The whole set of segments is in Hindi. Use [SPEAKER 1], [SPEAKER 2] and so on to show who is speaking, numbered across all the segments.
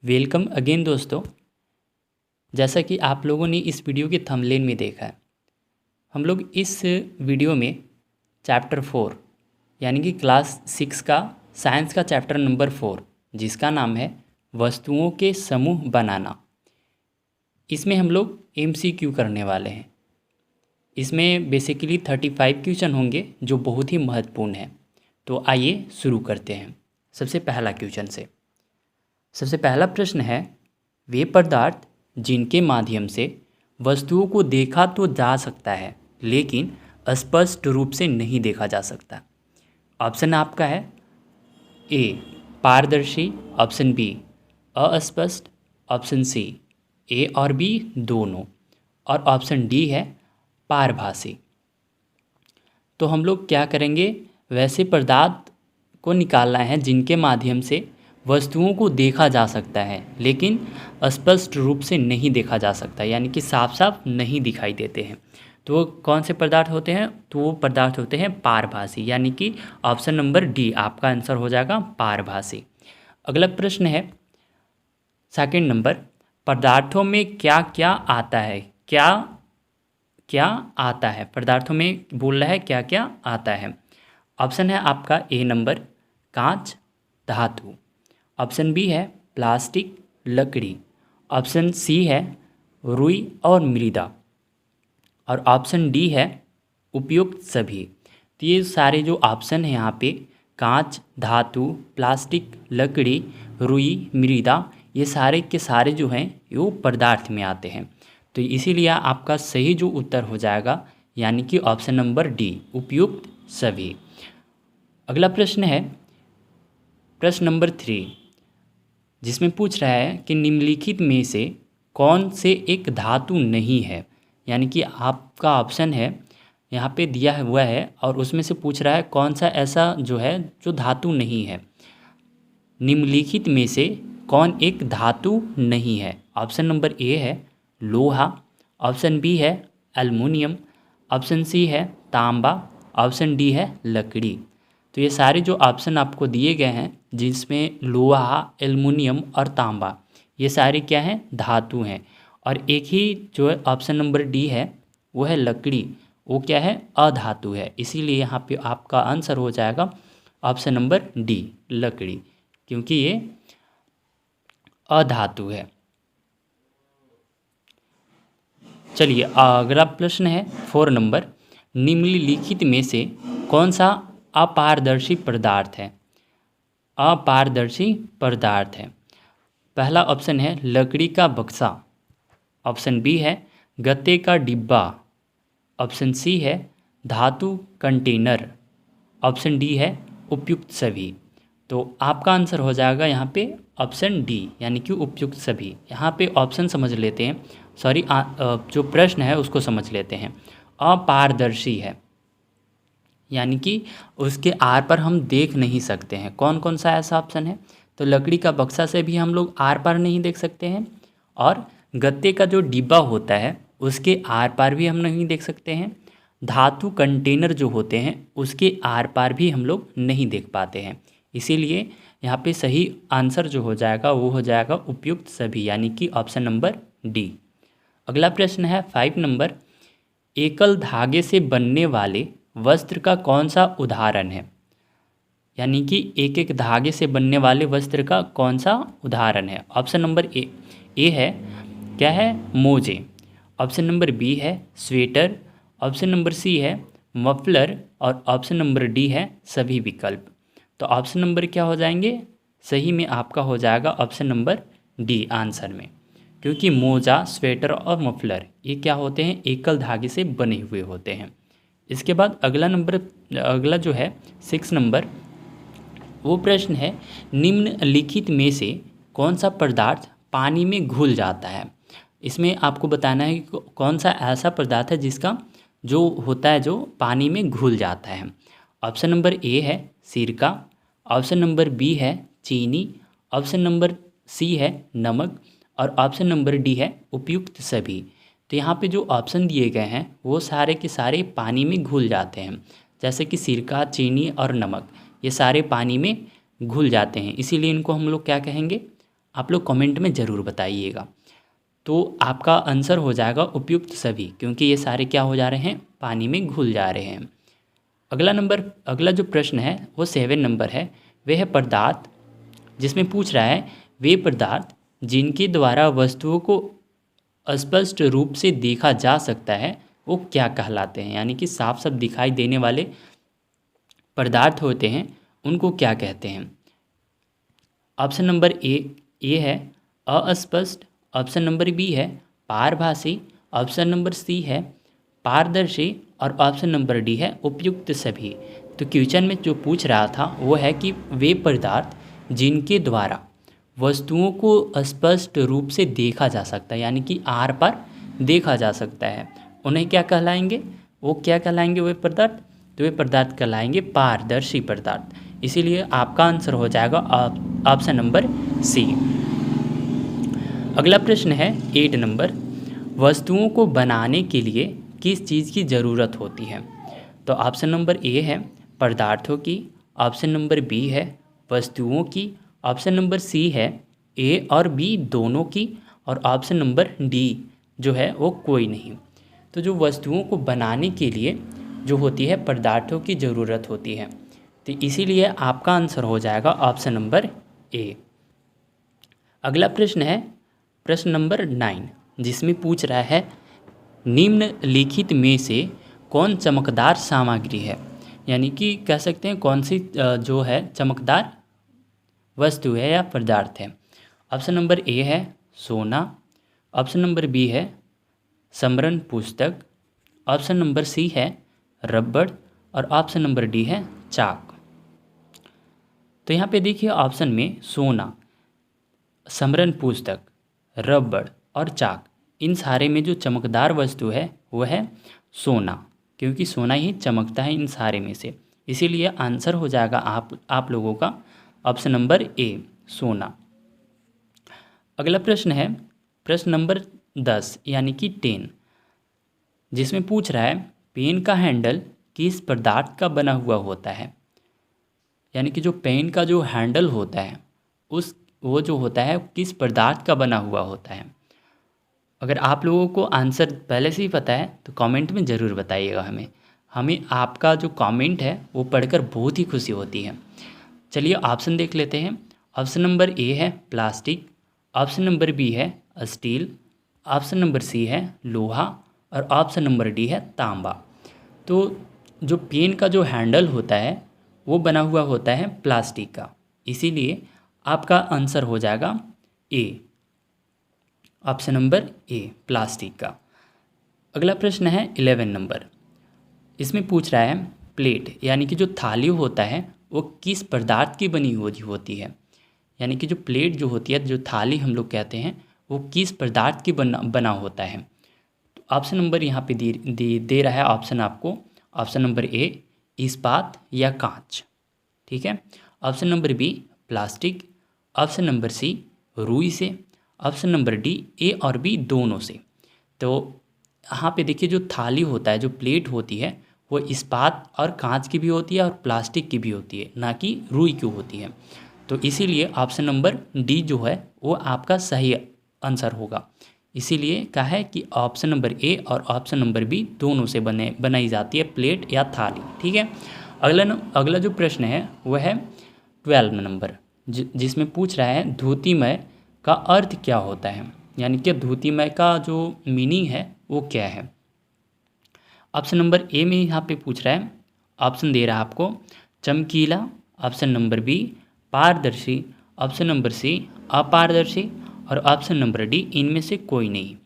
[SPEAKER 1] वेलकम अगेन दोस्तों। जैसा कि आप लोगों ने इस वीडियो के थंबनेल में देखा है, हम लोग इस वीडियो में चैप्टर 4 यानी कि क्लास 6 का साइंस का चैप्टर नंबर 4 जिसका नाम है वस्तुओं के समूह बनाना, इसमें हम लोग MCQ करने वाले हैं। इसमें बेसिकली 35 क्वेश्चन होंगे जो बहुत ही महत्वपूर्ण है। तो आइए शुरू करते हैं सबसे पहला क्वेश्चन से। सबसे पहला प्रश्न है, वे पदार्थ जिनके माध्यम से वस्तुओं को देखा तो जा सकता है लेकिन स्पष्ट रूप से नहीं देखा जा सकता। ऑप्शन आपका है ए पारदर्शी, ऑप्शन बी अस्पष्ट, ऑप्शन सी ए और बी दोनों, और ऑप्शन डी है पारभासी। तो हम लोग क्या करेंगे, वैसे पदार्थ को निकालना है जिनके माध्यम से वस्तुओं को देखा जा सकता है लेकिन स्पष्ट रूप से नहीं देखा जा सकता, यानी कि साफ साफ नहीं दिखाई देते हैं। तो वो कौन से पदार्थ होते हैं? तो वो पदार्थ होते हैं पारभासी, यानी कि ऑप्शन नंबर डी आपका आंसर हो जाएगा पारभासी। अगला प्रश्न है सेकंड नंबर, पदार्थों में क्या क्या आता है? क्या क्या आता है? पदार्थों में बोल रहा है क्या क्या आता है। ऑप्शन है आपका ए नंबर कांच, धातु, ऑप्शन बी है प्लास्टिक, लकड़ी, ऑप्शन सी है रुई और मृदा, और ऑप्शन डी है उपयुक्त सभी। तो ये सारे जो ऑप्शन हैं यहाँ पे कांच, धातु, प्लास्टिक, लकड़ी, रुई, मृदा, ये सारे के सारे जो हैं वो पदार्थ में आते हैं। तो इसीलिए आपका सही जो उत्तर हो जाएगा यानी कि ऑप्शन नंबर डी उपयुक्त सभी। अगला प्रश्न है प्रश्न नंबर 3, जिसमें पूछ रहा है कि निम्नलिखित में से कौन से एक धातु नहीं है। यानी कि आपका ऑप्शन है यहाँ पे दिया हुआ है और उसमें से पूछ रहा है कौन सा ऐसा जो है जो धातु नहीं है। निम्नलिखित में से कौन एक धातु नहीं है? ऑप्शन नंबर ए है लोहा, ऑप्शन बी है एल्युमिनियम, ऑप्शन सी है तांबा, ऑप्शन डी है लकड़ी। तो ये सारे जो ऑप्शन आपको दिए गए हैं जिसमें लोहा, एल्युमिनियम और तांबा, ये सारे क्या हैं? धातु हैं। और एक ही जो है ऑप्शन नंबर डी है वो है लकड़ी, वो क्या है? अधातु है। इसीलिए यहाँ पे आपका आंसर हो जाएगा ऑप्शन नंबर डी लकड़ी, क्योंकि ये अधातु है। चलिए अगला प्रश्न है 4 नंबर, निम्नलिखित में से कौन सा अपारदर्शी पदार्थ है? अपारदर्शी पदार्थ है। पहला ऑप्शन है लकड़ी का बक्सा, ऑप्शन बी है गत्ते का डिब्बा, ऑप्शन सी है धातु कंटेनर, ऑप्शन डी है उपयुक्त सभी। तो आपका आंसर हो जाएगा यहाँ पे ऑप्शन डी यानी कि उपयुक्त सभी। यहाँ पे ऑप्शन समझ लेते हैं, सॉरी जो प्रश्न है उसको समझ लेते हैं। अपारदर्शी है यानी कि उसके आर पर हम देख नहीं सकते हैं। कौन कौन सा ऐसा ऑप्शन है? तो लकड़ी का बक्सा से भी हम लोग आर पार नहीं देख सकते हैं, और गत्ते का जो डिब्बा होता है उसके आर पार भी हम नहीं देख सकते हैं, धातु कंटेनर जो होते हैं उसके आर पार भी हम लोग नहीं देख पाते हैं। इसीलिए यहाँ पे सही आंसर जो हो जाएगा वो हो जाएगा उपयुक्त सभी, यानी कि ऑप्शन नंबर डी। अगला प्रश्न है 5 नंबर, एकल धागे से बनने वाले वस्त्र का कौन सा उदाहरण है? यानी कि एक एक धागे से बनने वाले वस्त्र का कौन सा उदाहरण है? ऑप्शन नंबर ए है क्या है? मोजे, ऑप्शन नंबर बी है स्वेटर, ऑप्शन नंबर सी है मफलर, और ऑप्शन नंबर डी है सभी विकल्प। तो ऑप्शन नंबर क्या हो जाएंगे? सही में आपका हो जाएगा ऑप्शन नंबर डी आंसर में, क्योंकि मोजा, स्वेटर और मफलर ये क्या होते हैं? एकल धागे से बने हुए होते हैं। इसके बाद अगला जो है 6 नंबर, वो प्रश्न है निम्नलिखित में से कौन सा पदार्थ पानी में घुल जाता है? इसमें आपको बताना है कि कौन सा ऐसा पदार्थ है जिसका जो होता है जो पानी में घुल जाता है। ऑप्शन नंबर ए है सिरका, ऑप्शन नंबर बी है चीनी, ऑप्शन नंबर सी है नमक, और ऑप्शन नंबर डी है उपयुक्त सभी। तो यहाँ पे जो ऑप्शन दिए गए हैं वो सारे के सारे पानी में घुल जाते हैं, जैसे कि सिरका, चीनी और नमक, ये सारे पानी में घुल जाते हैं। इसीलिए इनको हम लोग क्या कहेंगे? आप लोग कमेंट में ज़रूर बताइएगा। तो आपका आंसर हो जाएगा उपयुक्त सभी, क्योंकि ये सारे क्या हो जा रहे हैं, पानी में घुल जा रहे हैं। अगला जो प्रश्न है वो 7 नंबर है। वह है पदार्थ, जिसमें पूछ रहा है वे पदार्थ जिनके द्वारा वस्तुओं को स्पष्ट रूप से देखा जा सकता है वो क्या कहलाते हैं। यानी कि साफ साफ दिखाई देने वाले पदार्थ होते हैं उनको क्या कहते हैं। ऑप्शन नंबर ए है अस्पष्ट, ऑप्शन नंबर बी है पारभासी, ऑप्शन नंबर सी है पारदर्शी और ऑप्शन नंबर डी है उपयुक्त सभी। तो क्वेश्चन में जो पूछ रहा था वो है कि वे पदार्थ जिनके द्वारा वस्तुओं को स्पष्ट रूप से देखा जा सकता है, यानी कि आर पार देखा जा सकता है, उन्हें क्या कहलाएंगे, वो क्या कहलाएंगे वे पदार्थ, तो वे पदार्थ कहलाएंगे पारदर्शी पदार्थ। इसीलिए आपका आंसर हो जाएगा ऑप्शन नंबर सी। अगला प्रश्न है 8 नंबर, वस्तुओं को बनाने के लिए किस चीज़ की ज़रूरत होती है। तो ऑप्शन नंबर ए है पदार्थों की, ऑप्शन नंबर बी है वस्तुओं की, ऑप्शन नंबर सी है ए और बी दोनों की, और ऑप्शन नंबर डी जो है वो कोई नहीं। तो जो वस्तुओं को बनाने के लिए जो होती है पदार्थों की ज़रूरत होती है, तो इसीलिए आपका आंसर हो जाएगा ऑप्शन नंबर ए। अगला प्रश्न है प्रश्न नंबर 9, जिसमें पूछ रहा है निम्नलिखित में से कौन चमकदार सामग्री है। यानी कि कह सकते हैं कौन सी जो है चमकदार वस्तु है या पदार्थ है। ऑप्शन नंबर ए है सोना, ऑप्शन नंबर बी है स्मरण पुस्तक, ऑप्शन नंबर सी है रबड़ और ऑप्शन नंबर डी है चाक। तो यहाँ पे देखिए ऑप्शन में सोना, स्मरण पुस्तक, रबड़ और चाक, इन सारे में जो चमकदार वस्तु है वह है सोना, क्योंकि सोना ही चमकता है इन सारे में से। इसीलिए आंसर हो जाएगा आप लोगों का ऑप्शन नंबर ए सोना। अगला प्रश्न है प्रश्न नंबर 10 यानी कि 10, जिसमें पूछ रहा है पेन का हैंडल किस पदार्थ का बना हुआ होता है। यानी कि जो पेन का जो हैंडल होता है वो जो होता है किस पदार्थ का बना हुआ होता है। अगर आप लोगों को आंसर पहले से ही पता है तो कमेंट में ज़रूर बताइएगा। हमें आपका जो कमेंट है वो पढ़कर बहुत ही खुशी होती है। चलिए ऑप्शन देख लेते हैं। ऑप्शन नंबर ए है प्लास्टिक, ऑप्शन नंबर बी है स्टील, ऑप्शन नंबर सी है लोहा और ऑप्शन नंबर डी है तांबा। तो जो पेन का जो हैंडल होता है वो बना हुआ होता है प्लास्टिक का, इसीलिए आपका आंसर हो जाएगा ए, ऑप्शन नंबर ए प्लास्टिक का। अगला प्रश्न है 11 नंबर, इसमें पूछ रहा है प्लेट यानी कि जो थाली होता है वो किस पदार्थ की बनी हुई होती है। यानी कि जो प्लेट जो होती है, जो थाली हम लोग कहते हैं, वो किस पदार्थ की बना होता है। तो ऑप्शन नंबर यहाँ पे दे रहा है ऑप्शन आपको। ऑप्शन नंबर ए इस्पात या कांच, ठीक है। Option number B plastic, option number C रुई से, ऑप्शन नंबर डी ए और बी दोनों से। तो यहाँ पे देखिए जो थाली होता है, जो प्लेट होती है, वो इस्पात और कांच की भी होती है और प्लास्टिक की भी होती है, ना कि रुई की होती है। तो इसीलिए ऑप्शन नंबर डी जो है वो आपका सही आंसर होगा। इसीलिए कहा है कि ऑप्शन नंबर ए और ऑप्शन नंबर बी दोनों से बनाई जाती है प्लेट या थाली, ठीक है। अगला जो प्रश्न है वह है 12 नंबर, जिसमें पूछ रहा है धूतिमय का अर्थ क्या होता है। यानी कि धूतिमय का जो मीनिंग है वो क्या है। ऑप्शन नंबर ए में यहाँ पे पूछ रहा है, ऑप्शन दे रहा है आपको चमकीला, ऑप्शन नंबर बी पारदर्शी, ऑप्शन नंबर सी अपारदर्शी और ऑप्शन नंबर डी इनमें से कोई नहीं।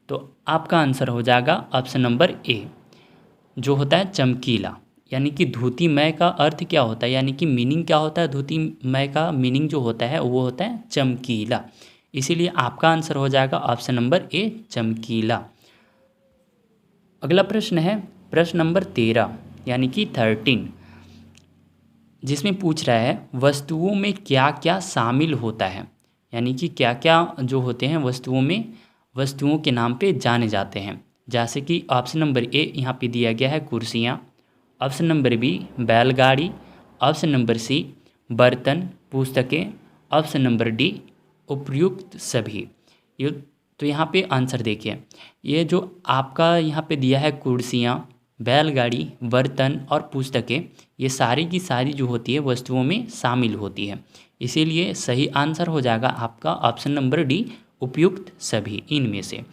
[SPEAKER 1] तो आपका आंसर हो जाएगा ऑप्शन नंबर ए जो होता है चमकीला। यानी कि धूतिमय का अर्थ क्या होता है, यानी कि मीनिंग क्या होता है, धूतिमय का मीनिंग जो होता है वो होता है चमकीला। इसीलिए आपका आंसर हो जाएगा ऑप्शन नंबर ए चमकीला। अगला प्रश्न है प्रश्न नंबर 13 यानी कि 13, जिसमें पूछ रहा है वस्तुओं में क्या क्या शामिल होता है। यानी कि क्या क्या जो होते हैं वस्तुओं में, वस्तुओं के नाम पे जाने जाते हैं। जैसे कि ऑप्शन नंबर ए यहाँ पे दिया गया है कुर्सियाँ, ऑप्शन नंबर बी बैलगाड़ी, ऑप्शन नंबर सी बर्तन पुस्तकें, ऑप्शन नंबर डी उपयुक्त सभी। ये तो यहाँ पे आंसर देखिए, ये जो आपका यहाँ पे दिया है कुर्सियाँ, बैलगाड़ी, बर्तन और पुस्तकें, ये सारी की सारी जो होती है वस्तुओं में शामिल होती है। इसीलिए सही आंसर हो जाएगा आपका ऑप्शन नंबर डी, उपयुक्त सभी इनमें से।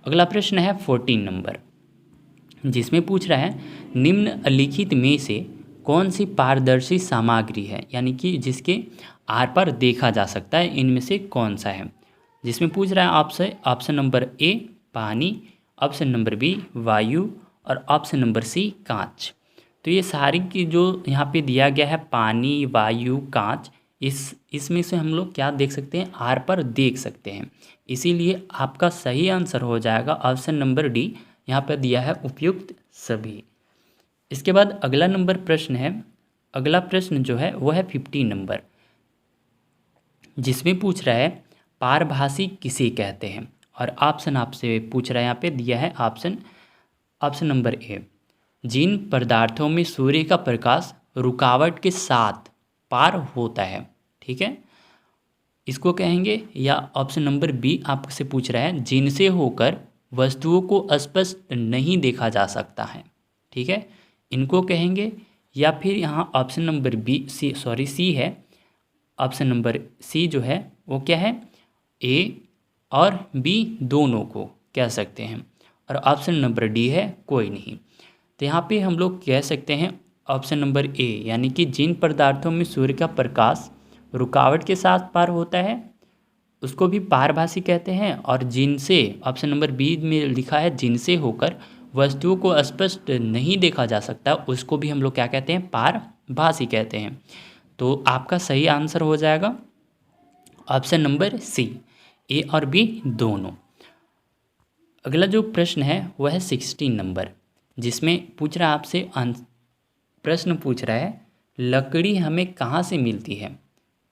[SPEAKER 1] अगला प्रश्न है 14 नंबर, जिसमें पूछ रहा है निम्नलिखित में से कौन सी पारदर्शी सामग्री है, यानी कि जिसके आर पार देखा जा सकता है, इनमें से कौन सा है। जिसमें पूछ रहा है आपसे ऑप्शन नंबर ए पानी, ऑप्शन नंबर बी वायु और ऑप्शन नंबर सी कांच। तो ये सारी की जो यहाँ पे दिया गया है पानी, वायु, कांच, इसमें से हम लोग क्या देख सकते हैं, आर पर देख सकते हैं। इसीलिए आपका सही आंसर हो जाएगा ऑप्शन नंबर डी, यहाँ पर दिया है उपयुक्त सभी। इसके बाद अगला नंबर प्रश्न है, अगला प्रश्न जो है वह है 15 नंबर, जिसमें पूछ रहा है पारभासी किसे कहते हैं। और ऑप्शन आपसे पूछ रहा है, यहाँ पे दिया है ऑप्शन नंबर ए, जिन पदार्थों में सूर्य का प्रकाश रुकावट के साथ पार होता है, ठीक है, इसको कहेंगे। या ऑप्शन नंबर बी आपसे पूछ रहा है जिनसे होकर वस्तुओं को स्पष्ट नहीं देखा जा सकता है, ठीक है, इनको कहेंगे। या फिर यहाँ ऑप्शन नंबर सी है, ऑप्शन नंबर सी जो है वो क्या है, ए और बी दोनों को कह सकते हैं। और ऑप्शन नंबर डी है कोई नहीं। तो यहाँ पे हम लोग कह सकते हैं ऑप्शन नंबर ए, यानी कि जिन पदार्थों में सूर्य का प्रकाश रुकावट के साथ पार होता है उसको भी पारभासी कहते हैं। और जिनसे, ऑप्शन नंबर बी में लिखा है जिनसे होकर वस्तुओं को स्पष्ट नहीं देखा जा सकता, उसको भी हम लोग क्या कहते हैं, पारभासी कहते हैं। तो आपका सही आंसर हो जाएगा ऑप्शन नंबर सी, ए और बी दोनों। अगला जो प्रश्न है वह है 16 नंबर, जिसमें पूछ रहा है आपसे, प्रश्न पूछ रहा है लकड़ी हमें कहाँ से मिलती है।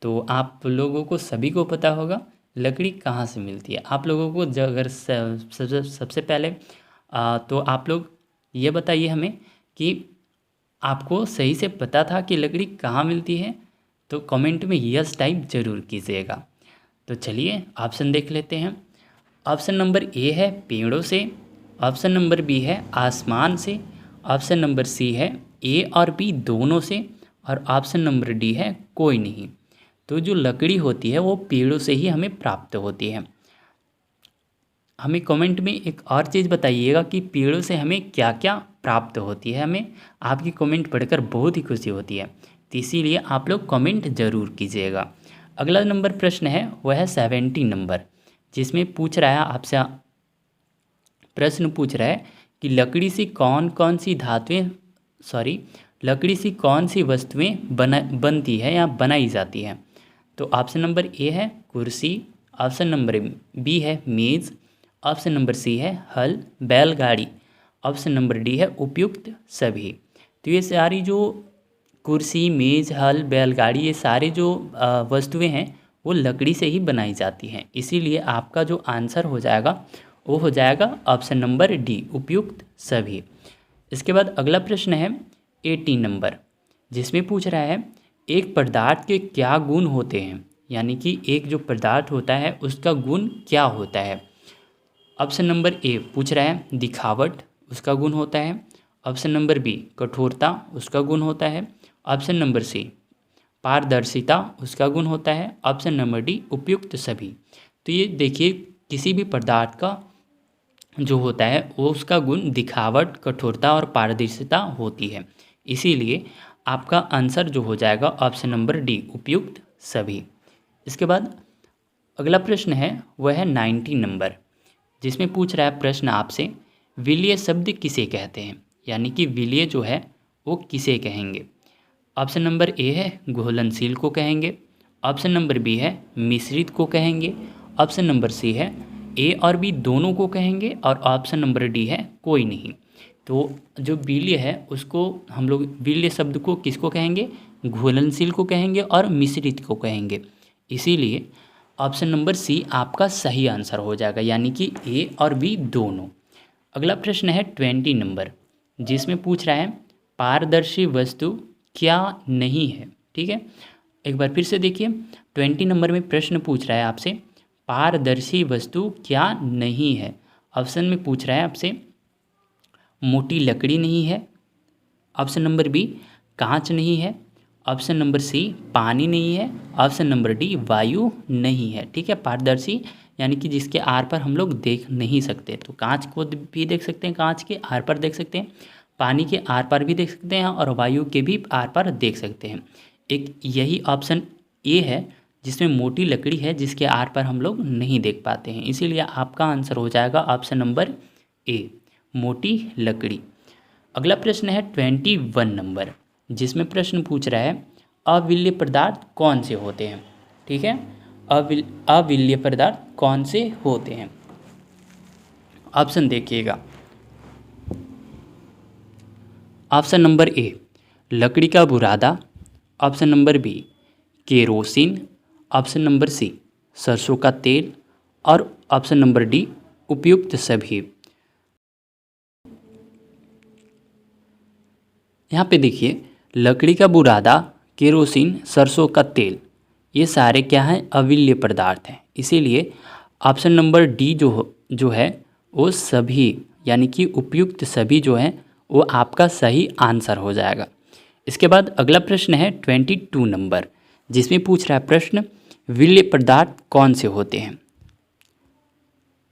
[SPEAKER 1] तो आप लोगों को सभी को पता होगा लकड़ी कहाँ से मिलती है। आप लोगों को अगर सबसे पहले तो आप लोग ये बताइए हमें कि आपको सही से पता था कि लकड़ी कहाँ मिलती है, तो कमेंट में यस टाइप ज़रूर कीजिएगा। तो चलिए ऑप्शन देख लेते हैं। ऑप्शन नंबर ए है पेड़ों से, ऑप्शन नंबर बी है आसमान से, ऑप्शन नंबर सी है ए और बी दोनों से, और ऑप्शन नंबर डी है कोई नहीं। तो जो लकड़ी होती है वो पेड़ों से ही हमें प्राप्त होती है। हमें कमेंट में एक और चीज़ बताइएगा कि पेड़ों से हमें क्या क्या प्राप्त होती है। हमें आपकी कमेंट पढ़कर बहुत ही खुशी होती है, तो इसीलिए आप लोग कमेंट ज़रूर कीजिएगा। अगला नंबर प्रश्न है वह है 17 नंबर, जिसमें पूछ रहा है आपसे, प्रश्न पूछ रहा है कि लकड़ी से कौन कौन सी लकड़ी से कौन सी वस्तुएं बनती है या बनाई जाती है। तो ऑप्शन नंबर ए है कुर्सी, ऑप्शन नंबर बी है मेज़, ऑप्शन नंबर सी है हल बैलगाड़ी, ऑप्शन नंबर डी है उपयुक्त सभी। तो ये सारी जो कुर्सी, मेज़, हल, बैलगाड़ी, ये सारे जो वस्तुएं हैं वो लकड़ी से ही बनाई जाती हैं। इसीलिए आपका जो आंसर हो जाएगा वो हो जाएगा ऑप्शन नंबर डी, उपयुक्त सभी। इसके बाद अगला प्रश्न है 18 नंबर, जिसमें पूछ रहा है एक पदार्थ के क्या गुण होते हैं, यानी कि एक जो पदार्थ होता है उसका गुण क्या होता है। ऑप्शन नंबर ए पूछ रहा है दिखावट, उसका गुण होता है। ऑप्शन नंबर बी कठोरता, उसका गुण होता है। ऑप्शन नंबर सी पारदर्शिता, उसका गुण होता है। ऑप्शन नंबर डी उपयुक्त सभी। तो ये देखिए किसी भी पदार्थ का जो होता है वो उसका गुण दिखावट, कठोरता और पारदर्शिता होती है। इसीलिए आपका आंसर जो हो जाएगा ऑप्शन नंबर डी, उपयुक्त सभी। इसके बाद अगला प्रश्न है वह है 19 नंबर, जिसमें पूछ रहा है प्रश्न आपसे विलीय शब्द किसे कहते हैं, यानी कि विलीय जो है वो किसे कहेंगे। ऑप्शन नंबर ए है घुलनशील को कहेंगे, ऑप्शन नंबर बी है मिश्रित को कहेंगे, ऑप्शन नंबर सी है ए और बी दोनों को कहेंगे, और ऑप्शन नंबर डी है कोई नहीं। तो जो विलीय है उसको हम लोग विलीय शब्द को किसको कहेंगे, घुलनशील को कहेंगे और मिश्रित को कहेंगे। इसीलिए ऑप्शन नंबर सी आपका सही आंसर हो जाएगा, यानी कि ए और बी दोनों। अगला प्रश्न है 20 नंबर, जिसमें पूछ रहा है पारदर्शी वस्तु क्या नहीं है। ठीक है, एक बार फिर से देखिए, 20 नंबर में प्रश्न पूछ रहा है आपसे पारदर्शी वस्तु क्या नहीं है। ऑप्शन में पूछ रहा है आपसे मोटी लकड़ी नहीं है, ऑप्शन नंबर बी कांच नहीं है, ऑप्शन नंबर सी पानी नहीं है, ऑप्शन नंबर डी वायु नहीं है। ठीक है, पारदर्शी यानी कि जिसके आर पर हम लोग देख नहीं सकते, तो कांच को भी देख सकते हैं, कांच के आर पर देख सकते हैं, पानी के आर पार भी देख सकते हैं और वायु के भी आर पार देख सकते हैं। एक यही ऑप्शन ए है जिसमें मोटी लकड़ी है जिसके आर पार हम लोग नहीं देख पाते हैं, इसीलिए आपका आंसर हो जाएगा ऑप्शन नंबर ए, मोटी लकड़ी। अगला प्रश्न है 21 नंबर, जिसमें प्रश्न पूछ रहा है अविल्य पदार्थ कौन से होते हैं। ठीक है, अविल्य पदार्थ कौन से होते हैं। ऑप्शन देखिएगा, ऑप्शन नंबर ए लकड़ी का बुरादा, option number B kerosene, option number C सरसों का तेल और ऑप्शन नंबर डी उपयुक्त सभी। यहाँ पे देखिए लकड़ी का बुरादा, केरोसिन, सरसों का तेल, ये सारे क्या हैं, अविल्य पदार्थ हैं, इसीलिए ऑप्शन नंबर डी जो है वो सभी यानी कि उपयुक्त सभी जो हैं वो आपका सही आंसर हो जाएगा। इसके बाद अगला प्रश्न है 22 नंबर, जिसमें पूछ रहा है प्रश्न विल्य पदार्थ कौन से होते हैं।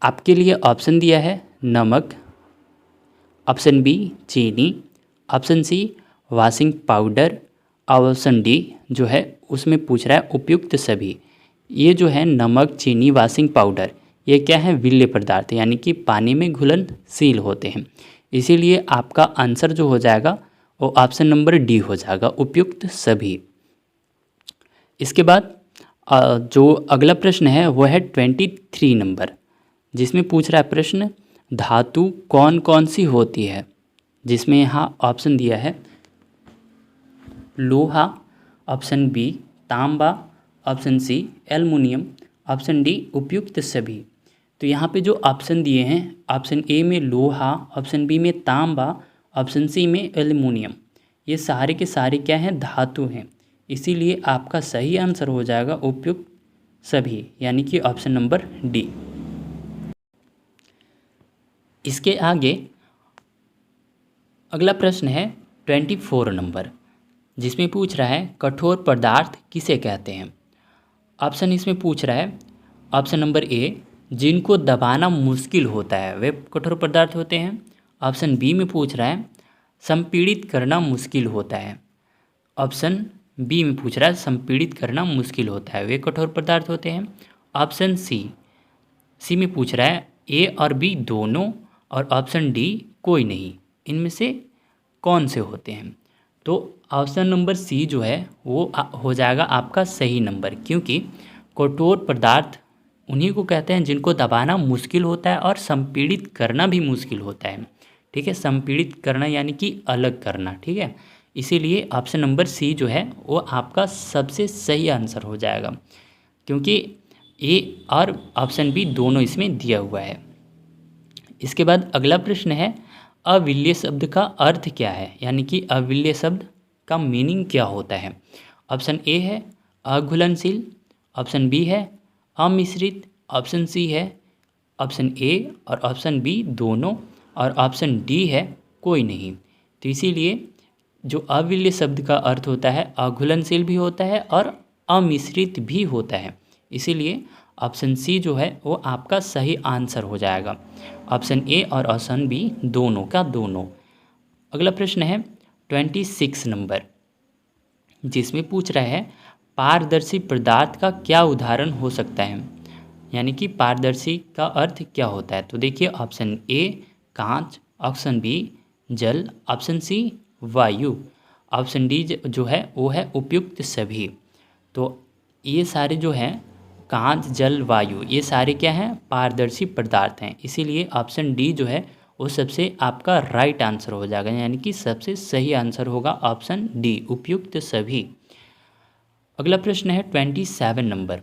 [SPEAKER 1] आपके लिए ऑप्शन दिया है नमक, ऑप्शन बी चीनी, option C washing powder, option D जो है उसमें पूछ रहा है उपयुक्त सभी। ये जो है नमक, चीनी, वॉशिंग पाउडर, ये क्या है, विल्य पदार्थ यानी कि पानी में घुलनशील होते हैं, इसीलिए आपका आंसर जो हो जाएगा वो ऑप्शन नंबर डी हो जाएगा, उपयुक्त सभी। इसके बाद जो अगला प्रश्न है वो है 23 नंबर, जिसमें पूछ रहा है प्रश्न धातु कौन कौन सी होती है, जिसमें यहाँ ऑप्शन दिया है लोहा, ऑप्शन बी तांबा, option C aluminium, option D उपयुक्त सभी। तो यहाँ पे जो ऑप्शन दिए हैं, ऑप्शन ए में लोहा, ऑप्शन बी में तांबा, ऑप्शन सी में एल्युमिनियम, ये सारे के सारे क्या हैं, धातु हैं, इसीलिए आपका सही आंसर हो जाएगा उपयुक्त सभी यानी कि ऑप्शन नंबर डी। इसके आगे अगला प्रश्न है 24 नंबर, जिसमें पूछ रहा है कठोर पदार्थ किसे कहते हैं। ऑप्शन इसमें पूछ रहा है ऑप्शन नंबर ए जिनको दबाना मुश्किल होता है वे कठोर पदार्थ होते हैं, ऑप्शन बी में पूछ रहा है संपीड़ित करना मुश्किल होता है, ऑप्शन बी में पूछ रहा है संपीड़ित करना मुश्किल होता है वे कठोर पदार्थ होते हैं, ऑप्शन सी में पूछ रहा है ए और बी दोनों, और ऑप्शन डी कोई नहीं, इनमें से कौन से होते हैं। तो ऑप्शन नंबर सी जो है वो हो जाएगा आपका सही नंबर, क्योंकि कठोर पदार्थ उन्हीं को कहते हैं जिनको दबाना मुश्किल होता है और संपीड़ित करना भी मुश्किल होता है। ठीक है, संपीड़ित करना यानी कि अलग करना। ठीक है, इसीलिए ऑप्शन नंबर सी जो है वो आपका सबसे सही आंसर हो जाएगा, क्योंकि ए और ऑप्शन बी दोनों इसमें दिया हुआ है। इसके बाद अगला प्रश्न है अविल्य शब्द का अर्थ क्या है, यानी कि अविल्य शब्द का मीनिंग क्या होता है। ऑप्शन ए है अघुलनशील, ऑप्शन बी है अमिश्रित, ऑप्शन सी है ऑप्शन ए और ऑप्शन बी दोनों, और ऑप्शन डी है कोई नहीं। तो इसीलिए जो अविल्य शब्द का अर्थ होता है अघुलनशील भी होता है और अमिश्रित भी होता है, इसीलिए ऑप्शन सी जो है वो आपका सही आंसर हो जाएगा, ऑप्शन ए और ऑप्शन बी दोनों का दोनों। अगला प्रश्न है 26 नंबर, जिसमें पूछ रहा है पारदर्शी पदार्थ का क्या उदाहरण हो सकता है, यानी कि पारदर्शी का अर्थ क्या होता है। तो देखिए ऑप्शन ए कांच, ऑप्शन बी जल, ऑप्शन सी वायु, ऑप्शन डी जो है वो है उपयुक्त सभी। तो ये सारे जो हैं कांच, जल, वायु, ये सारे क्या हैं, पारदर्शी पदार्थ हैं, इसीलिए ऑप्शन डी जो है वो सबसे आपका राइट आंसर हो जाएगा, यानी कि सबसे सही आंसर होगा ऑप्शन डी उपयुक्त सभी। अगला प्रश्न है 27 नंबर,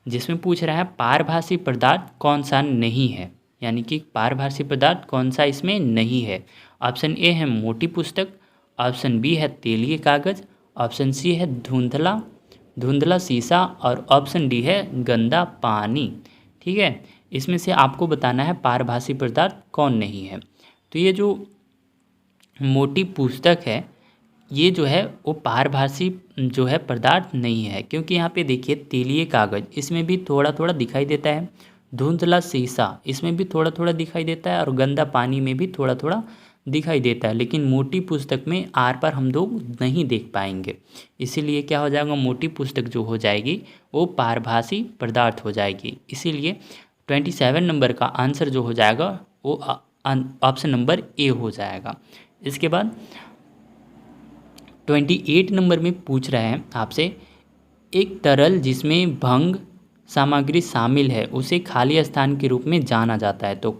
[SPEAKER 1] जिसमें पूछ रहा है पारभासी पदार्थ कौन सा नहीं है, यानी कि पारभासी पदार्थ कौन सा इसमें नहीं है। ऑप्शन ए है मोटी पुस्तक, ऑप्शन बी है तेलीय कागज, ऑप्शन सी है धुंधला धुंधला शीशा और ऑप्शन डी है गंदा पानी। ठीक है, इसमें से आपको बताना है पारभासी पदार्थ कौन नहीं है। तो ये जो मोटी पुस्तक है ये जो है वो पारभासी जो है पदार्थ नहीं है, क्योंकि यहाँ पे देखिए तेलीय कागज़ इसमें भी थोड़ा थोड़ा दिखाई देता है, धुंधला शीशा इसमें भी थोड़ा थोड़ा दिखाई देता है, और गंदा पानी में भी थोड़ा थोड़ा दिखाई देता है, लेकिन मोटी पुस्तक में आर पार हम लोग नहीं देख पाएंगे। इसीलिए क्या हो जाएगा, मोटी पुस्तक जो हो जाएगी वो पारभासी पदार्थ हो जाएगी। इसीलिए 27 नंबर का आंसर जो हो जाएगा वो ऑप्शन नंबर ए हो जाएगा। इसके बाद 28 नंबर में पूछ रहे हैं आपसे, एक तरल जिसमें भंग सामग्री शामिल है उसे खाली स्थान के रूप में जाना जाता है, तो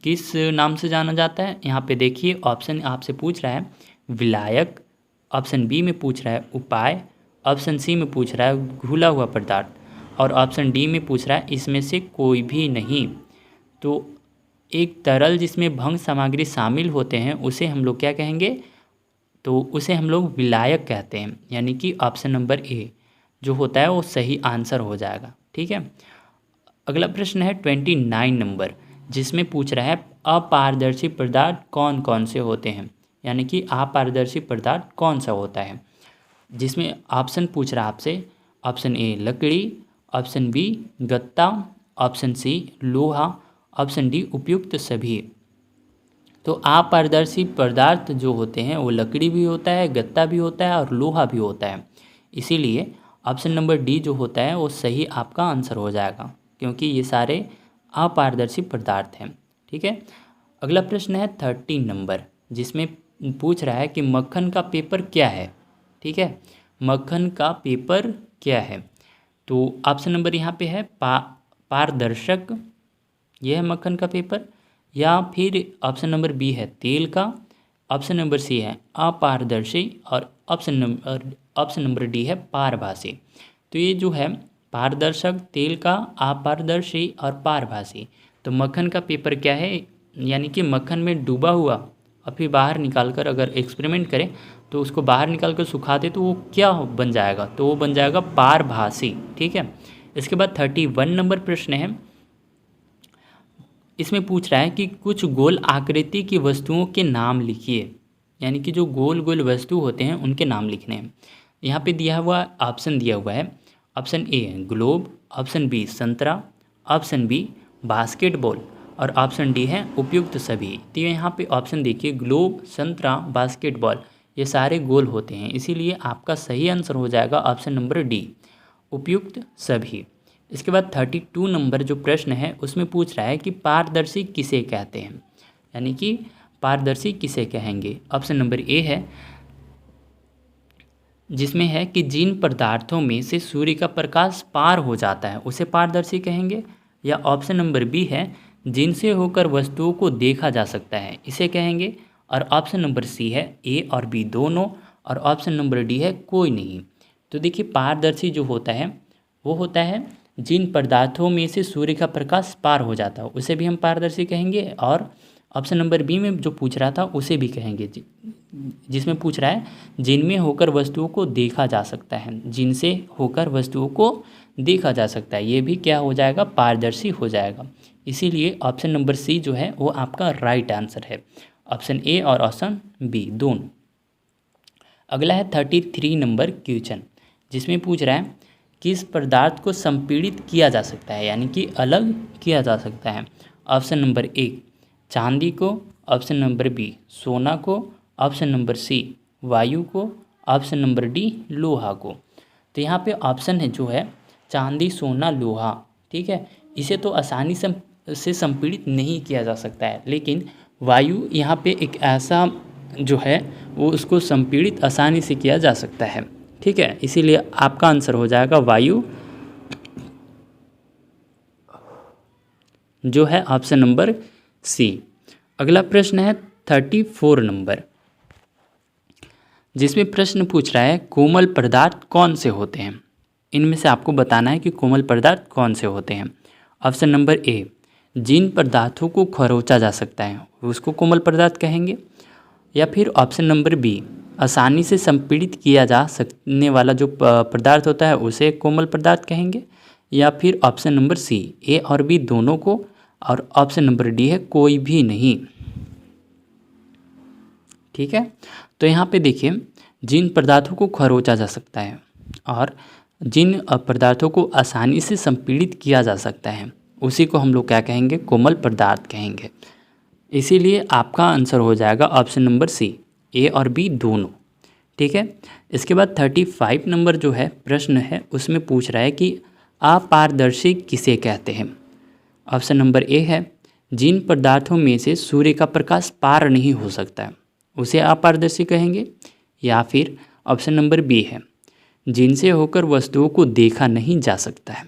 [SPEAKER 1] किस नाम से जाना जाता है। यहाँ पे देखिए ऑप्शन आपसे पूछ रहा है विलायक, ऑप्शन बी में पूछ रहा है उपाय, ऑप्शन सी में पूछ रहा है घुला हुआ पदार्थ, और ऑप्शन डी में पूछ रहा है इसमें से कोई भी नहीं। तो एक तरल जिसमें भंग सामग्री शामिल होते हैं उसे हम लोग क्या कहेंगे, तो उसे हम लोग विलायक कहते हैं, यानी कि ऑप्शन नंबर ए जो होता है वो सही आंसर हो जाएगा। ठीक है, अगला प्रश्न है 29 नंबर, जिसमें पूछ रहा है अपारदर्शी पदार्थ कौन कौन से होते हैं, यानी कि अपारदर्शी पदार्थ कौन सा होता है, जिसमें ऑप्शन पूछ रहा है आपसे, ऑप्शन ए लकड़ी, ऑप्शन बी गत्ता, ऑप्शन सी लोहा, ऑप्शन डी उपयुक्त सभी। तो अपारदर्शी पदार्थ जो होते हैं वो लकड़ी भी होता है, गत्ता भी होता है और लोहा भी होता है। इसीलिए ऑप्शन नंबर डी जो होता है वो सही आपका आंसर हो जाएगा, क्योंकि ये सारे अपारदर्शी पदार्थ हैं। ठीक है, अगला प्रश्न है 30 नंबर, जिसमें पूछ रहा है कि मक्खन का पेपर क्या है। ठीक है, मक्खन का पेपर क्या है, तो ऑप्शन नंबर यहाँ पे है पारदर्शक, यह है मक्खन का पेपर, या फिर ऑप्शन नंबर बी है तेल का, ऑप्शन नंबर सी है अपारदर्शी, और ऑप्शन नंबर डी है पारभासी। तो ये जो है पारदर्शक, तेल का, अपारदर्शी और पारभासी, तो मक्खन का पेपर क्या है, यानी कि मक्खन में डूबा हुआ और फिर बाहर निकाल कर अगर एक्सपेरिमेंट करें तो उसको बाहर निकाल कर सुखा दे तो वो क्या बन जाएगा, तो वो बन जाएगा पारभासी। ठीक है, इसके बाद 31 नंबर प्रश्न है, इसमें पूछ रहा है कि कुछ गोल आकृति की वस्तुओं के नाम लिखिए, यानी कि जो गोल गोल वस्तु होते हैं उनके नाम लिखने हैं। यहाँ पे दिया हुआ ऑप्शन दिया हुआ है, option A globe, option B संतरा, ऑप्शन बी बास्केटबॉल, और ऑप्शन डी है उपयुक्त सभी। तो यहाँ पे ऑप्शन देखिए ग्लोब, संतरा, बास्केटबॉल, ये सारे गोल होते हैं, इसीलिए आपका सही आंसर हो जाएगा ऑप्शन नंबर डी उपयुक्त सभी। इसके बाद 32 नंबर जो प्रश्न है उसमें पूछ रहा है कि पारदर्शी किसे कहते हैं, यानी कि पारदर्शी किसे कहेंगे। ऑप्शन नंबर ए है, जिसमें है कि जिन पदार्थों में से सूर्य का प्रकाश पार हो जाता है उसे पारदर्शी कहेंगे, या ऑप्शन नंबर बी है जिनसे होकर वस्तुओं को देखा जा सकता है इसे कहेंगे, और ऑप्शन नंबर सी है ए और बी दोनों, और ऑप्शन नंबर डी है कोई नहीं। तो देखिए पारदर्शी जो होता है वो होता है जिन पदार्थों में से सूर्य का प्रकाश पार हो जाता है उसे भी हम पारदर्शी कहेंगे, और ऑप्शन नंबर बी में जो पूछ रहा था उसे भी कहेंगे, जिसमें पूछ रहा है जिनमें होकर वस्तुओं को देखा जा सकता है, जिनसे होकर वस्तुओं को देखा जा सकता है, ये भी क्या हो जाएगा, पारदर्शी हो जाएगा। इसीलिए ऑप्शन नंबर सी जो है वो आपका राइट आंसर है, ऑप्शन ए और ऑप्शन बी दोनों। अगला है 33 नंबर क्वेश्चन, जिसमें पूछ रहा है किस पदार्थ को संपीड़ित किया जा सकता है, यानी कि अलग किया जा सकता है। ऑप्शन नंबर ए चांदी को, ऑप्शन नंबर बी सोना को, ऑप्शन नंबर सी वायु को, ऑप्शन नंबर डी लोहा को। तो यहाँ पे ऑप्शन है जो है चांदी, सोना, लोहा। ठीक है, इसे तो आसानी से संपीड़ित नहीं किया जा सकता है, लेकिन वायु यहाँ पे एक ऐसा जो है वो उसको संपीड़ित आसानी से किया जा सकता है। ठीक है, इसीलिए आपका आंसर हो जाएगा वायु, जो है ऑप्शन नंबर सी। अगला प्रश्न है 34 नंबर, जिसमें प्रश्न पूछ रहा है कोमल पदार्थ कौन से होते हैं, इनमें से आपको बताना है कि कोमल पदार्थ कौन से होते हैं। ऑप्शन नंबर ए जिन पदार्थों को खरोंचा जा सकता है उसको कोमल पदार्थ कहेंगे, या फिर ऑप्शन नंबर बी आसानी से संपीड़ित किया जा सकने वाला जो पदार्थ होता है उसे कोमल पदार्थ कहेंगे, या फिर ऑप्शन नंबर सी ए और बी दोनों को, और ऑप्शन नंबर डी है कोई भी नहीं। ठीक है, तो यहाँ पे देखिए जिन पदार्थों को खरोचा जा सकता है और जिन पदार्थों को आसानी से संपीड़ित किया जा सकता है उसी को हम लोग क्या कहेंगे, कोमल पदार्थ कहेंगे। इसीलिए आपका आंसर हो जाएगा ऑप्शन नंबर सी ए और बी दोनों। ठीक है, इसके बाद 35 नंबर जो है प्रश्न है उसमें पूछ रहा है कि अपारदर्शी किसे कहते हैं। ऑप्शन नंबर ए है जिन पदार्थों में से सूर्य का प्रकाश पार नहीं हो सकता है उसे अपारदर्शी कहेंगे, या फिर ऑप्शन नंबर बी है जिनसे होकर वस्तुओं को देखा नहीं जा सकता है।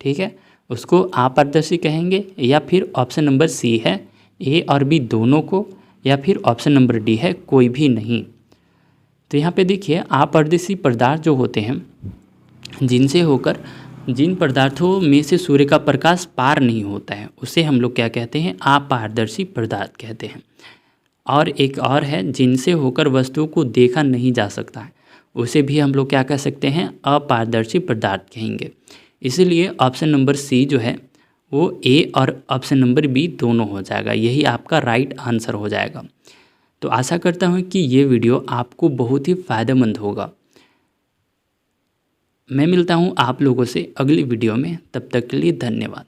[SPEAKER 1] ठीक है, उसको अपारदर्शी कहेंगे, या फिर ऑप्शन नंबर सी है ए और बी दोनों को, या फिर ऑप्शन नंबर डी है कोई भी नहीं। तो यहाँ पे देखिए अपारदर्शी पदार्थ जो होते हैं जिनसे होकर जिन पदार्थों में से सूर्य का प्रकाश पार नहीं होता है उसे हम लोग क्या कहते हैं, अपारदर्शी पदार्थ कहते हैं। और एक और है जिनसे होकर वस्तुओं को देखा नहीं जा सकता है उसे भी हम लोग क्या कह सकते हैं, अपारदर्शी पदार्थ कहेंगे। इसीलिए ऑप्शन नंबर सी जो है वो ए और ऑप्शन नंबर बी दोनों हो जाएगा, यही आपका राइट आंसर हो जाएगा। तो आशा करता हूँ कि ये वीडियो आपको बहुत ही फ़ायदेमंद होगा। मैं मिलता हूँ आप लोगों से अगली वीडियो में, तब तक के लिए धन्यवाद।